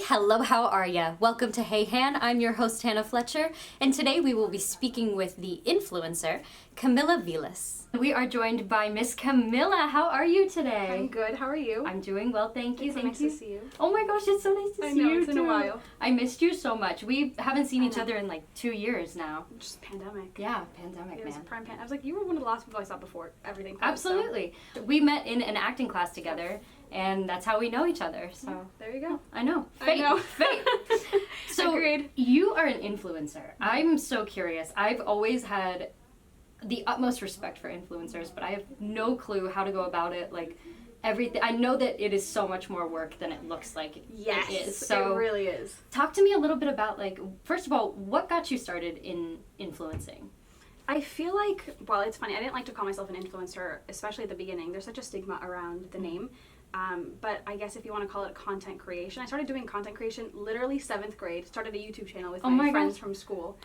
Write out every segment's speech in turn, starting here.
hello, how are ya? Welcome to Hey Han, I'm your host Hannah Fletcher, and today we will be speaking with the influencer, Camila Vilas. We are joined by Miss Camila. How are you today? I'm good, how are you? I'm doing well, thank you. It's so nice to see you. Oh my gosh, it's so nice to see you it's too. been a while. I missed you so much. We haven't seen each other in like 2 years now. Just pandemic. Yeah, pandemic, It was man. prime I was like, you were one of the last people I saw before everything closed, Absolutely. So. We met in an acting class together, and that's how we know each other, so. There you go. I know. I know. Fate. So, agreed. You are an influencer. I'm so curious. I've always had the utmost respect for influencers, but I have no clue how to go about it. Like, everything. I know that it is so much more work than it looks like Yes, it is. So it really is. Talk to me a little bit about, like, first of all, what got you started in influencing? I feel like, well, it's funny, I didn't like to call myself an influencer, especially at the beginning. There's such a stigma around the name. But I guess if you want to call it content creation, I started doing content creation literally 7th grade, started a YouTube channel with my friends from school.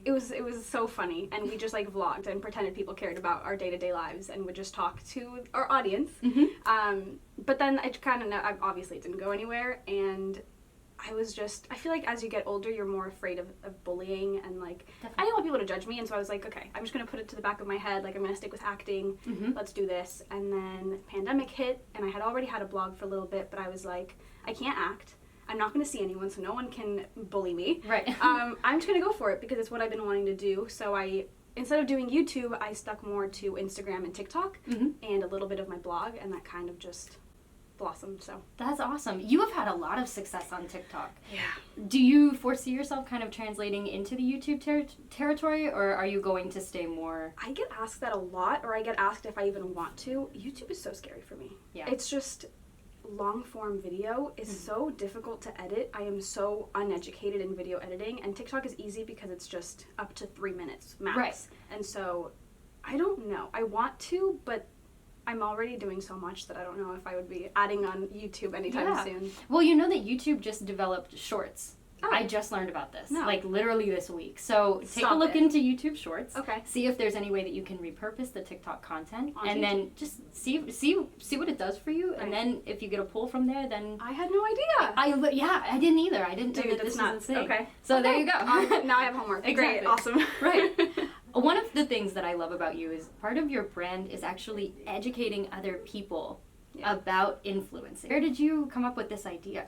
It was so funny, and we just like vlogged and pretended people cared about our day-to-day lives and would just talk to our audience. But then I kind of, obviously it didn't go anywhere, and I feel like as you get older, you're more afraid of bullying, and like, Definitely. I didn't want people to judge me, and so I was like, okay, I'm just going to put it to the back of my head, like, I'm going to stick with acting, let's do this. And then the pandemic hit, and I had already had a blog for a little bit, but I was like, I can't act. I'm not going to see anyone, so no one can bully me. Right. I'm just going to go for it, because it's what I've been wanting to do. So instead of doing YouTube, I stuck more to Instagram and TikTok, and a little bit of my blog, and that kind of just blossomed. So that's awesome. You have had a lot of success on TikTok. Yeah. Do you foresee yourself kind of translating into the YouTube territory, or are you going to stay more? I get asked that a lot, or I get asked if I even want to. YouTube is so scary for me. Yeah. It's just long form video is so difficult to edit. I am so uneducated in video editing, and TikTok is easy because it's just up to 3 minutes max. Right. And so I don't know. I want to, but I'm already doing so much that I don't know if I would be adding on YouTube anytime soon. Well, you know that YouTube just developed Shorts. Oh. I just learned about this, No. like literally this week. So take a look into YouTube Shorts. Okay. See if there's any way that you can repurpose the TikTok content, on and YouTube. then just see what it does for you, and then if you get a pull from there, then I had no idea. I didn't either. I didn't know Dude, that this that's was a thing. Okay. So there you go. Now I have homework. Exactly. Great. Awesome. Right. One of the things that I love about you is part of your brand is actually educating other people about influencing. Where did you come up with this idea?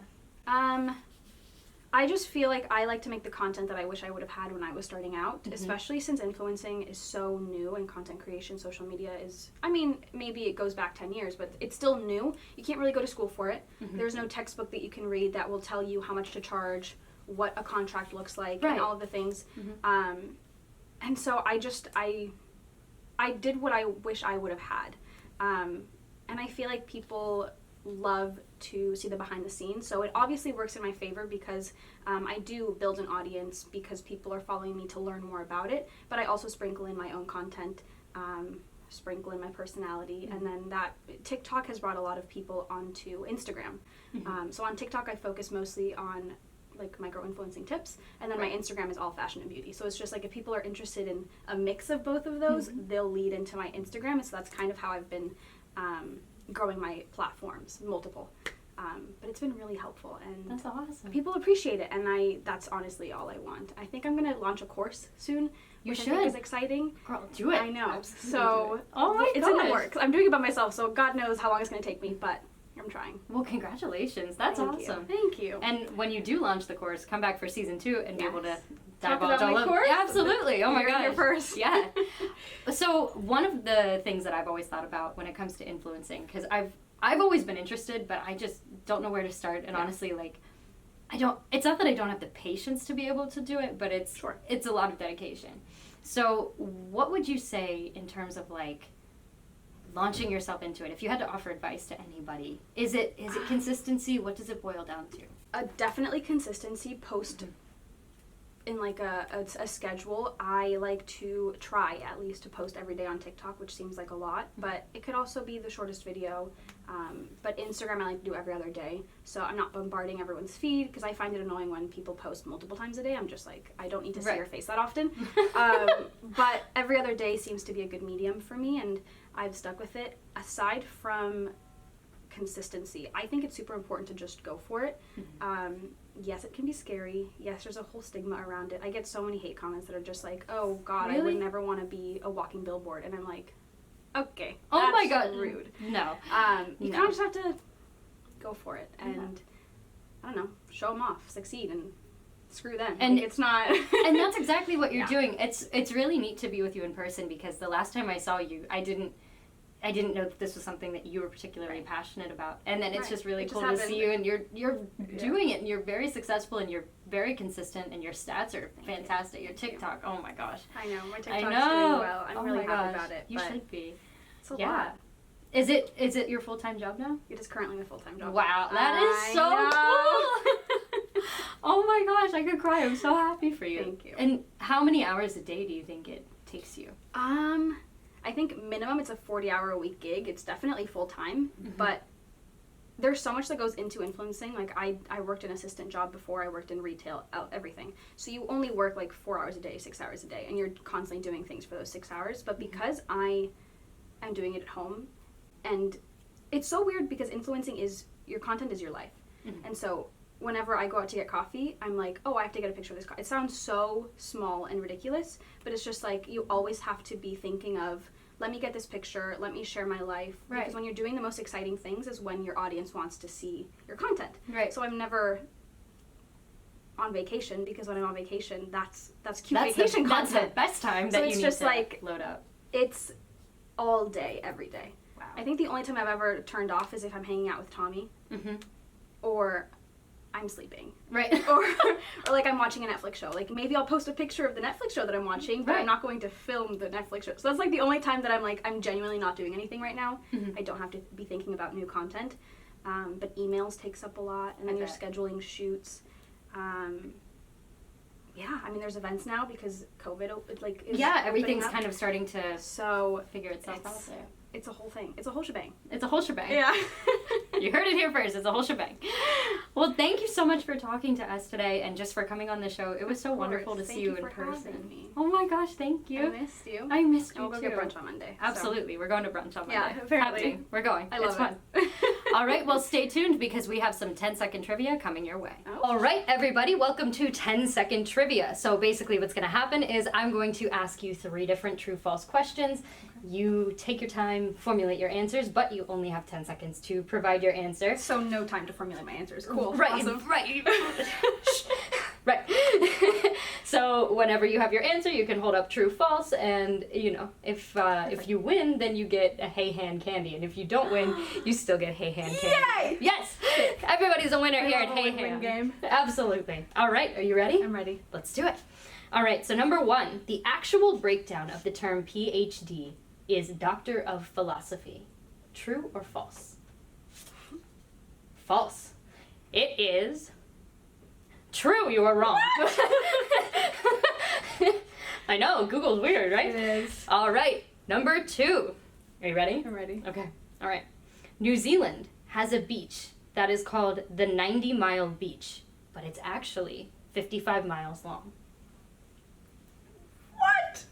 I just feel like I like to make the content that I wish I would have had when I was starting out, especially since influencing is so new and content creation, social media is, I mean, maybe it goes back 10 years, but it's still new. You can't really go to school for it. There's no textbook that you can read that will tell you how much to charge, what a contract looks like, and all of the things. And so I did what I wish I would have had. And I feel like people love to see the behind the scenes. So it obviously works in my favor because I do build an audience because people are following me to learn more about it. But I also sprinkle in my own content, sprinkle in my personality. And then that TikTok has brought a lot of people onto Instagram. So on TikTok, I focus mostly on like micro-influencing tips, and then my Instagram is all fashion and beauty. So it's just like if people are interested in a mix of both of those, they'll lead into my Instagram, and so that's kind of how I've been growing my platforms, multiple. But it's been really helpful, and that's awesome. People appreciate it, and that's honestly all I want. I think I'm going to launch a course soon, which I think is exciting. Girl, do it. I know. Absolutely so it's in the works. I'm doing it by myself, so God knows how long it's going to take me, but I'm trying. Well, congratulations. That's awesome. Thank you. And when you do launch the course, come back for season 2 and be able to dive all my course? Yeah, absolutely. Oh my gosh. You're first. Yeah. So one of the things that I've always thought about when it comes to influencing, because I've always been interested, but I just don't know where to start. And honestly, like, it's not that I don't have the patience to be able to do it, but it's a lot of dedication. So what would you say in terms of like launching yourself into it? If you had to offer advice to anybody, is it consistency? What does it boil down to? Definitely consistency. Post in like a schedule. I like to try at least to post every day on TikTok, which seems like a lot, but it could also be the shortest video. But Instagram I like to do every other day, so I'm not bombarding everyone's feed, because I find it annoying when people post multiple times a day. I'm just like, I don't need to see your face that often. But every other day seems to be a good medium for me, and I've stuck with it. Aside from consistency. I think it's super important to just go for it. Yes, it can be scary. Yes, there's a whole stigma around it. I get so many hate comments that are just like, oh God, Really? I would never want to be a walking billboard. And I'm like, okay, Oh my that's God. rude. No. You No. kind of just have to go for it and, I don't know, show them off, succeed, and screw them. And- like, it's not... And that's exactly what you're Yeah. doing. It's really neat to be with you in person, because the last time I saw you, I didn't know that this was something that you were particularly passionate about. And then it's Right. just really It just cool to happened. see you, and you're doing it, and you're very successful, and you're very consistent, and your stats are fantastic. Your TikTok, oh my gosh. I know, my I TikTok's know. doing well. I'm Oh really my happy gosh. about it. You but should be. it's a Yeah. lot. Is it your full-time job now? It is currently my full-time job. Wow, that is so cool. Oh my gosh, I could cry. I'm so happy for you. Thank you. And how many hours a day do you think it takes you? I think minimum it's a 40-hour-a-week gig. It's definitely full-time, Mm-hmm. but there's so much that goes into influencing. Like, I worked an assistant job before. I worked in retail, everything. So you only work like 4 hours a day, 6 hours a day, and you're constantly doing things for those 6 hours. But because I am doing it at home, and it's so weird because influencing is, your content is your life. Mhm. And so whenever I go out to get coffee, I'm like, oh, I have to get a picture of this. It sounds so small and ridiculous, but it's just like, you always have to be thinking of, let me get this picture, let me share my life. Right. Because when you're doing the most exciting things is when your audience wants to see your content. Right. So I'm never on vacation, because when I'm on vacation, that's cute That's vacation that's content. the best time So that it's you need just to like- load up. It's all day, every day. Wow. I think the only time I've ever turned off is if I'm hanging out with Tommy, Mm-hmm. or I'm sleeping. Right. or like I'm watching a Netflix show. Like, maybe I'll post a picture of the Netflix show that I'm watching, but Right. I'm not going to film the Netflix show. So that's like the only time that I'm like, I'm genuinely not doing anything right now. Mhm. I don't have to be thinking about new content. But emails takes up a lot, and then I you're bet. scheduling shoots. Yeah, I mean, there's events now because COVID is Yeah, opening everything's up. kind of starting to So figure itself It's- out there. it's a whole thing. It's a whole shebang. It's a whole shebang. Yeah. You heard it here first. It's a whole shebang. Well, thank you so much for talking to us today, and just for coming on the show. It was so wonderful to see you in person. Having me. Oh my gosh, thank I you. missed you. I missed And you we'll too. go get brunch on Monday. so. Absolutely. We're going to brunch on Monday. Yeah, apparently. Have to. We're going. I love it's fun. it. All right, well, stay tuned because we have some 10-second trivia coming your way. Oh. All right, everybody, welcome to 10-second trivia. So basically what's going to happen is I'm going to ask you 3 different true-false questions. You take your time, formulate your answers, but you only have 10 seconds to provide your answer. So no time to formulate my answers. Cool. Right, Awesome. right. Right. So whenever you have your answer, you can hold up true, false, and if you win, then you get a Hey Hand candy, and if you don't win, you still get Hey Hand candy. Yay! Yes, everybody's a winner here love at a Hey win-win Hand. game. Absolutely. All right, are you ready? I'm ready. Let's do it. All right. So number 1, the actual breakdown of the term PhD is Doctor of Philosophy. True or false? False. It is true. You are wrong. I know, Google's weird, right? It is. All right, number 2. Are you ready? I'm ready. Okay, all right. New Zealand has a beach that is called the 90-mile beach, but it's actually 55 miles long. What?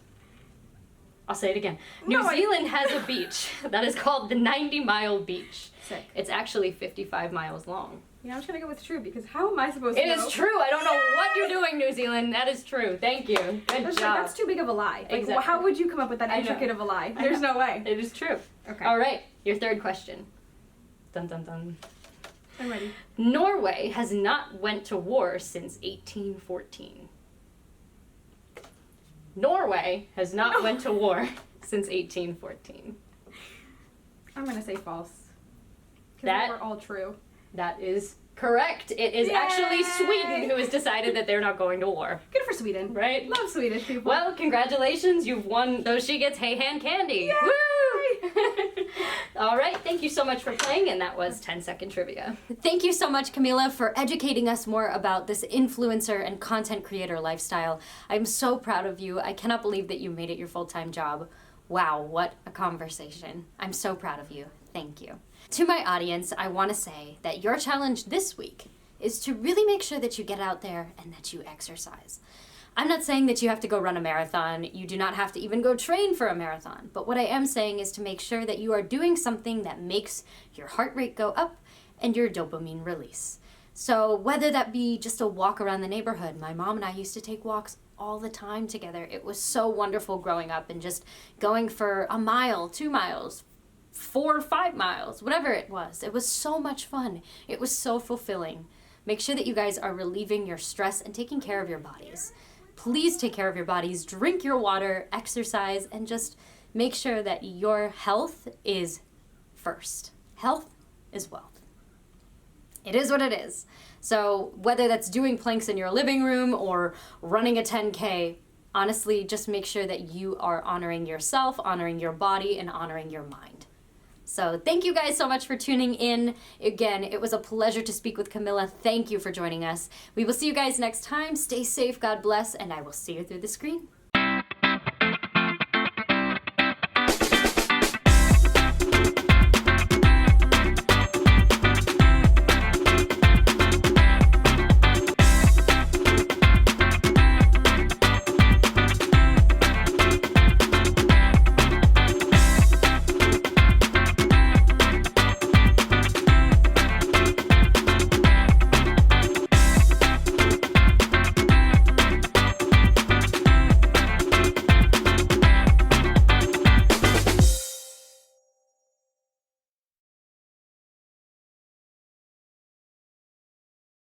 I'll say it again. No, New Zealand has a beach that is called the 90-mile beach. Sick. It's actually 55 miles long. Yeah, I'm just gonna go with true because how am I supposed It to know? is true. I don't know what you're doing, New Zealand. That is true. Thank you. Good That's, job. that's too big of a lie. Like, Exactly. how would you come up with that I know. intricate of a lie? I There's know. no way. It is true. Okay. All right, your 3rd question. Dun dun dun. I'm ready. Norway has not went to war since 1814. Norway has not went to war since 1814. I'm gonna say false. Because That- they were all true. That is correct. It is actually Yay! Sweden who has decided that they're not going to war. Good for Sweden. Right? Love Swedish people. Well, congratulations. You've won. So she gets Hey Hand candy. Yay! Woo! All right. Thank you so much for playing, and that was 10-second trivia. Thank you so much, Camila, for educating us more about this influencer and content creator lifestyle. I'm so proud of you. I cannot believe that you made it your full-time job. Wow, what a conversation. I'm so proud of you. Thank you. To my audience, I want to say that your challenge this week is to really make sure that you get out there and that you exercise. I'm not saying that you have to go run a marathon. You do not have to even go train for a marathon. But what I am saying is to make sure that you are doing something that makes your heart rate go up and your dopamine release. So whether that be just a walk around the neighborhood, my mom and I used to take walks all the time together. It was so wonderful growing up, and just going for a mile, 2 miles, 4 or 5 miles, whatever it was. It was so much fun. It was so fulfilling. Make sure that you guys are relieving your stress and taking care of your bodies. Please take care of your bodies, drink your water, exercise, and just make sure that your health is first. Health is wealth. It is what it is. So whether that's doing planks in your living room or running a 10K, honestly, just make sure that you are honoring yourself, honoring your body, and honoring your mind. So thank you guys so much for tuning in. Again, it was a pleasure to speak with Camila. Thank you for joining us. We will see you guys next time. Stay safe, God bless, and I will see you through the screen.